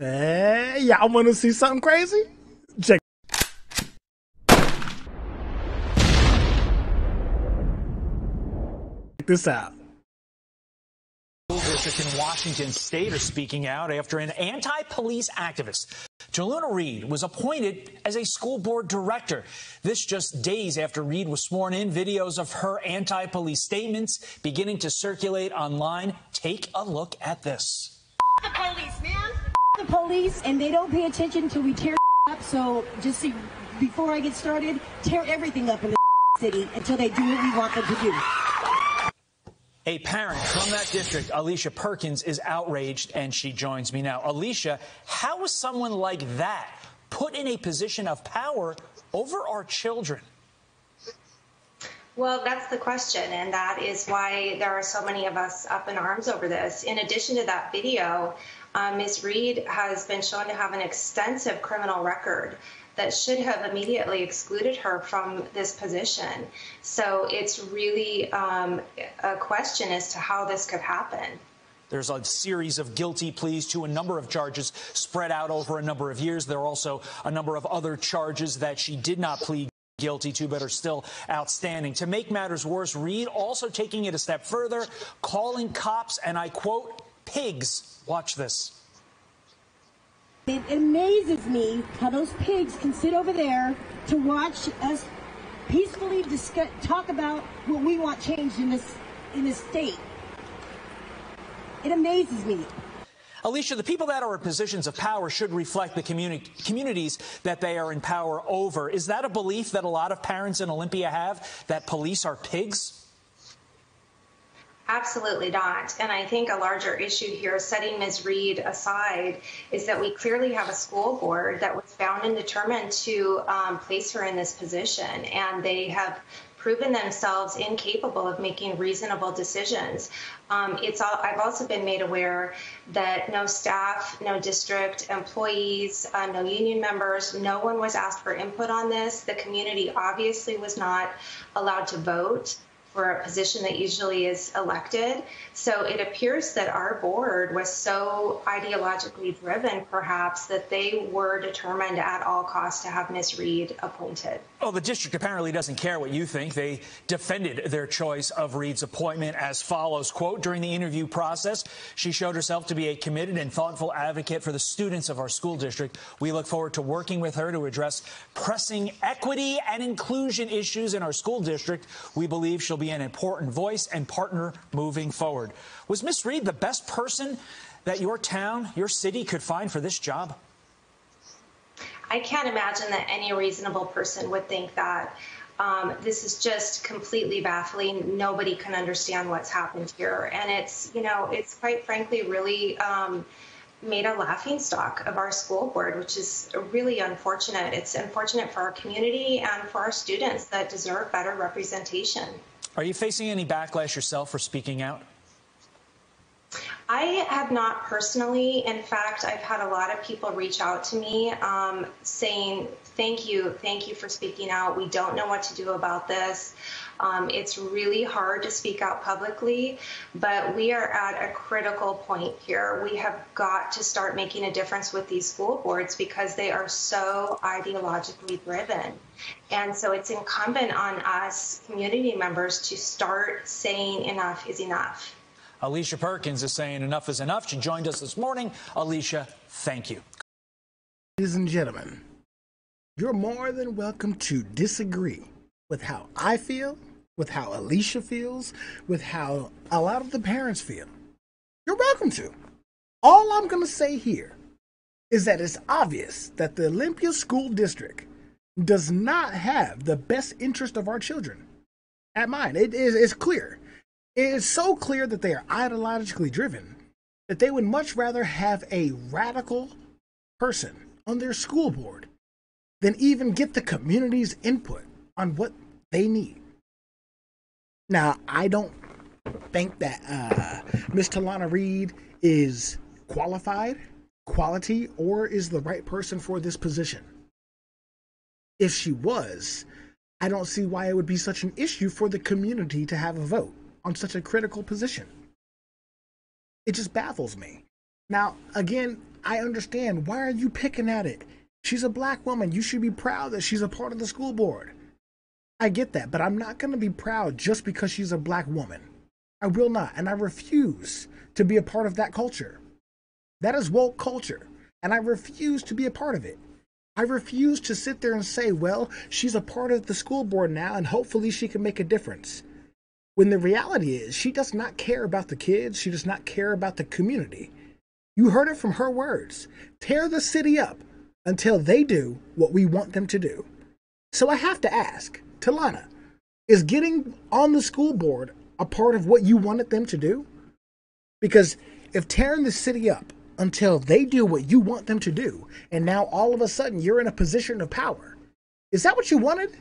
Hey, y'all want to see something crazy? Check this out. District in Washington state are speaking out after an anti-police activist, Jaluna Reed, was appointed as a school board director. This just days after Reed was sworn in. Videos of her anti-police statements beginning to circulate online. Take a look at this. The police, man. The police, and they don't pay attention till we tear up. So just see, before I get started, tear everything up in the city until they do what we want them to do. A parent from that district, Alicia Perkins, is outraged, and she joins me now. Alicia, how was someone like that put in a position of power over our children? Well, that's the question, and that is why there are so many of us up in arms over this. In addition to that video, Ms. Reed has been shown to have an extensive criminal record that should have immediately excluded her from this position. So it's really a question as to how this could happen. There's a series of guilty pleas to a number of charges spread out over a number of years. There are also a number of other charges that she did not plead guilty to but are still outstanding. To make matters worse, Reed also taking it a step further, calling cops, and I quote, pigs. Watch this. It amazes me how those pigs can sit over there to watch us peacefully talk about what we want changed in this state. It amazes me. Alicia, the people that are in positions of power should reflect the communities that they are in power over. Is that a belief that a lot of parents in Olympia have, that police are pigs? Absolutely not. And I think a larger issue here, setting Ms. Reed aside, is that we clearly have a school board that was bound and determined to place her in this position. And they have proven themselves incapable of making reasonable decisions. I've also been made aware that no staff, no district employees, no union members, no one was asked for input on this. The community obviously was not allowed to vote for a position that usually is elected. So it appears that our board was so ideologically driven, perhaps, that they were determined at all costs to have Ms. Reed appointed. Well, the district apparently doesn't care what you think. They defended their choice of Reed's appointment as follows, quote, during the interview process, she showed herself to be a committed and thoughtful advocate for the students of our school district. We look forward to working with her to address pressing equity and inclusion issues in our school district. We believe she'll be an important voice and partner moving forward. Was Ms. Reed the best person that your town, your city could find for this job? I can't imagine that any reasonable person would think that. This is just completely baffling. Nobody can understand what's happened here. And it's quite frankly really made a laughingstock of our school board, which is really unfortunate. It's unfortunate for our community and for our students that deserve better representation. Are you facing any backlash yourself for speaking out? I have not personally. In fact, I've had a lot of people reach out to me saying, thank you for speaking out. We don't know what to do about this. It's really hard to speak out publicly, but we are at a critical point here. We have got to start making a difference with these school boards because they are so ideologically driven. And so it's incumbent on us community members to start saying enough is enough. Alicia Perkins is saying enough is enough. She joined us this morning. Alicia, thank you. Ladies and gentlemen, you're more than welcome to disagree with how I feel, with how Alicia feels, with how a lot of the parents feel. You're welcome to. All I'm going to say here is that it's obvious that the Olympia School District does not have the best interest of our children at mind. It's clear. It is so clear that they are ideologically driven that they would much rather have a radical person on their school board than even get the community's input on what they need. Now, I don't think that Miss Jaluna Reed is qualified, quality, or is the right person for this position. If she was, I don't see why it would be such an issue for the community to have a vote on such a critical position. It just baffles me. Now, again, I understand. Why are you picking at it? She's a black woman. You should be proud that she's a part of the school board. I get that, but I'm not going to be proud just because she's a black woman. I will not, and I refuse to be a part of that culture. That is woke culture, and I refuse to be a part of it. I refuse to sit there and say, well, she's a part of the school board now, and hopefully she can make a difference. When the reality is, she does not care about the kids. She does not care about the community. You heard it from her words. Tear the city up until they do what we want them to do. So I have to ask, Talana, is getting on the school board a part of what you wanted them to do? Because if tearing the city up until they do what you want them to do, and now all of a sudden you're in a position of power, is that what you wanted?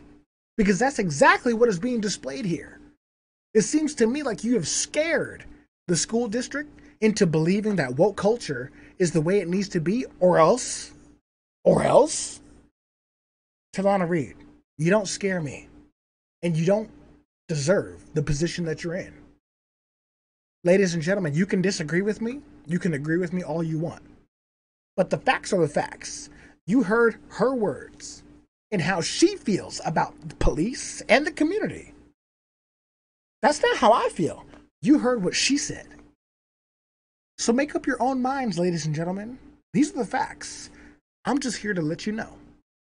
Because that's exactly what is being displayed here. It seems to me like you have scared the school district into believing that woke culture is the way it needs to be, or else, Talana Reid, you don't scare me, and you don't deserve the position that you're in. Ladies and gentlemen, you can disagree with me. You can agree with me all you want. But the facts are the facts. You heard her words and how she feels about the police and the community. That's not how I feel. You heard what she said. So make up your own minds, ladies and gentlemen. These are the facts. I'm just here to let you know.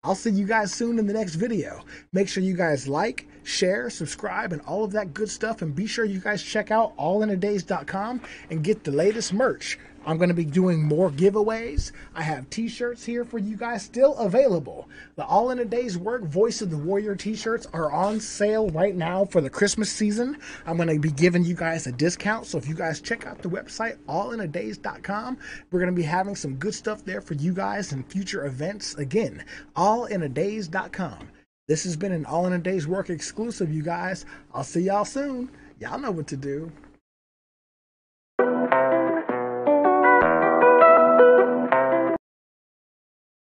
I'll see you guys soon in the next video. Make sure you guys like, share, subscribe, and all of that good stuff. And be sure you guys check out allinadays.com and get the latest merch. I'm going to be doing more giveaways. I have t-shirts here for you guys still available. The All in a Day's Work Voice of the Warrior t-shirts are on sale right now for the Christmas season. I'm going to be giving you guys a discount. So if you guys check out the website, allinadays.com, we're going to be having some good stuff there for you guys in future events. Again, allinadays.com. This has been an All in a Day's Work exclusive, you guys. I'll see y'all soon. Y'all know what to do.